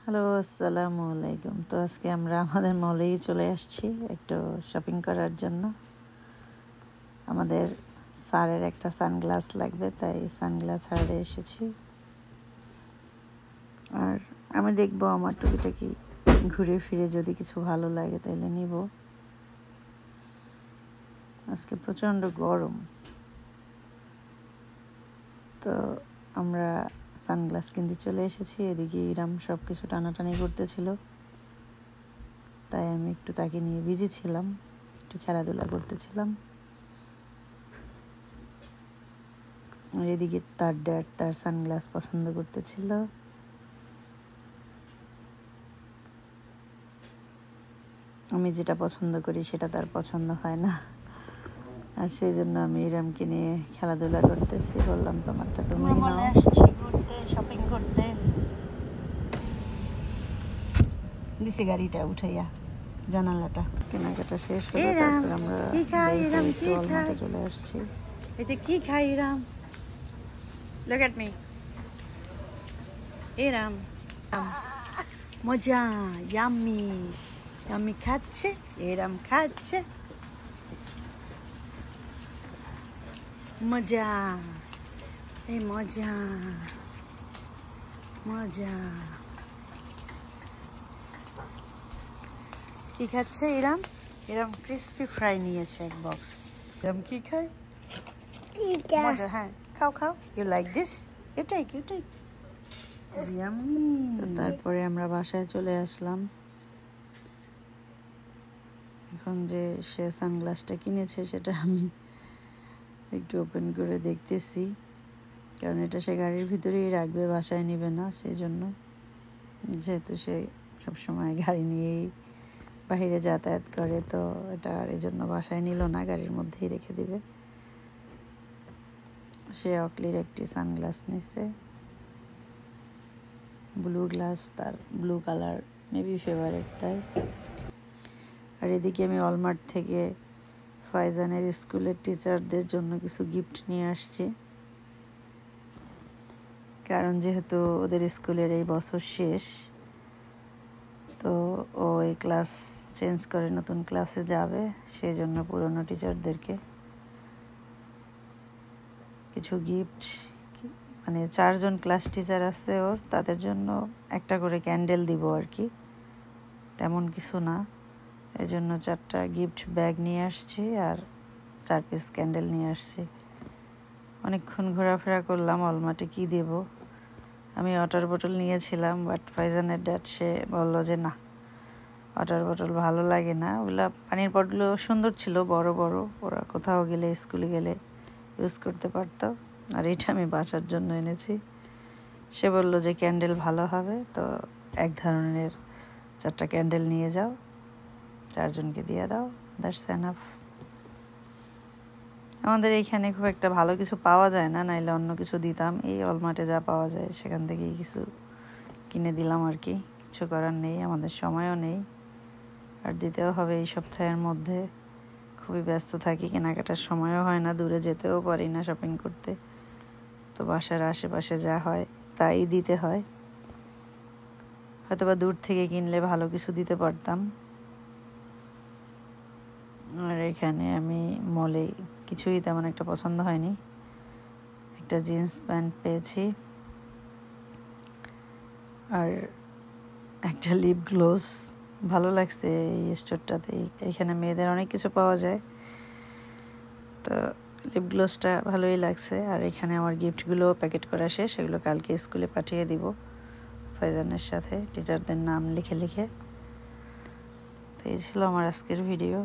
Hello, আসসালামু আলাইকুম। তো আজকে আমরা আমাদের মলেই চলে আসছি একটু শপিং করার জন্য। আমাদের স্যারের একটা সানগ্লাস লাগবে, তাই সানগ্লাস হারড়ে এসেছি। আর আমি দেখবো আমার টুকিটাকি ঘুরে ফিরে যদি কিছু ভালো লাগে তাইলে নিব। আজকে প্রচণ্ড গরম, তো আমরা সানগ্লাস কিনতে চলে এসেছি। এদিকে ইরাম সব কিছু টানাটানি করতেছিল, তাই আমি একটু তাকে নিয়ে বিজি ছিলাম, একটু খেলাধুলা করতেছিলাম। আর এদিকে তার ড্যাড তার সানগ্লাস পছন্দ করতেছিল। আমি যেটা পছন্দ করি সেটা তার পছন্দ হয় না, আর সেই জন্য আমি ইরামকে নিয়ে খেলাধুলা করতেছি। বললাম তোমারটা তুমি নাও। আসছি ঘুরতে, শপিং করতে। দিছি গাড়িটা উঠাইয়া জানালাটা। কেনাকাটা শেষ হলো, তারপর আমরা অলমার্টে চলে আসছি। এটা কি খাই ইরাম? Look at me. ইরাম মজা, ইয়াম্মি ইয়াম্মি খাচ্ছে, ইরাম খাচ্ছে। মজা, এই মজা মজা। কি খাচ্ছে ইরাম? ইরাম ক্রিসপি ফ্রাই নিয়েছে এক বক্স। ইরাম কি খায়? মজা। হ্যাঁ, খাও খাও। You like this? You take, you take. তো তারপরে আমরা বাসায় চলে আসলাম। এখন যে সে সানগ্লাসটা কিনেছে সেটা আমি একটু ওপেন করে দেখতেছি, কারণ এটা সে গাড়ির ভিতরেই রাখবে, বাসায় নিবে না। সেই জন্য, যেহেতু সে সবসময় গাড়ি নিয়েই বাইরে যাতায়াত করে, তো এটা আর এই জন্য বাসায় নিল না, গাড়ির মধ্যেই রেখে দিবে। সে অকলির একটি সানগ্লাস নিছে, ব্লু গ্লাস, তার ব্লু কালার মেবি ফেভারিট তাই। আর এদিকে আমি অলমার্ট থেকে ফাইজানের স্কুলের টিচারদের জন্য কিছু গিফট নিয়ে আসছি, কারণ যেহেতু ওদের স্কুলের এই বছর শেষ, তো ও এই ক্লাস চেঞ্জ করে নতুন ক্লাসে যাবে। সেই জন্য পুরনো টিচারদেরকে কিছু গিফট, মানে 4 জন ক্লাস টিচার আছে ওর, তাদের জন্য একটা করে ক্যান্ডেল দিব আর কি, তেমন কিছু না। এই জন্য 4টা গিফট ব্যাগ নিয়ে আসছি আর 4 পিস ক্যান্ডেল নিয়ে আসছি। অনেকক্ষণ ঘোরাফেরা করলাম অলমার্টে কি দেব। আমি ওয়াটার বোতল নিয়েছিলাম, বাট ফাইজানের ড্যাড সে বলল যে না, ওয়াটার বোতল ভালো লাগে না। ওগুলা পানির বোতলগুলো সুন্দর ছিল, বড় বড়, ওরা কোথাও গেলে, স্কুলে গেলে ইউজ করতে পারতো। আর এটা আমি বাসার জন্য এনেছি। সে বলল যে ক্যান্ডেল ভালো হবে, তো এক ধরনের 4টা ক্যান্ডেল নিয়ে যাও, 4 জনকে দিয়ে দাও, দ্যাটস এনাফ। আমাদের এইখানে খুব একটা ভালো কিছু পাওয়া যায় না, নাইলে অন্য কিছু দিতাম। এই অলমার্টে যা পাওয়া যায় সেখান থেকেই কিছু কিনে দিলাম আর কি। কিছু করার নেই, আমাদের সময়ও নেই, আর দিতেও হবে এই সপ্তাহের মধ্যে। খুবই ব্যস্ত থাকি, কেনাকাটার সময়ও হয় না, দূরে যেতেও পারি না শপিং করতে। তো বাসার আশেপাশে যা হয় তাই দিতে হয়। হয়তোবা দূর থেকে কিনলে ভালো কিছু দিতে পারতাম। আর এখানে আমি মলে কিছুই তেমন একটা পছন্দ হয়নি। একটা জিন্স প্যান্ট পেয়েছি আর একটা লিপ গ্লোস ভালো লাগছে এই স্টোরটাতে। এখানে মেয়েদের অনেক কিছু পাওয়া যায়, তো লিপ গ্লোসটা ভালোই লাগছে। আর এখানে আমার গিফটগুলো প্যাকেট করা শেষ, সেগুলো কালকে স্কুলে পাঠিয়ে দিব ফাইজানের সাথে, টিচারদের নাম লিখে লিখে। তো এই ছিল আমার আজকের ভিডিও।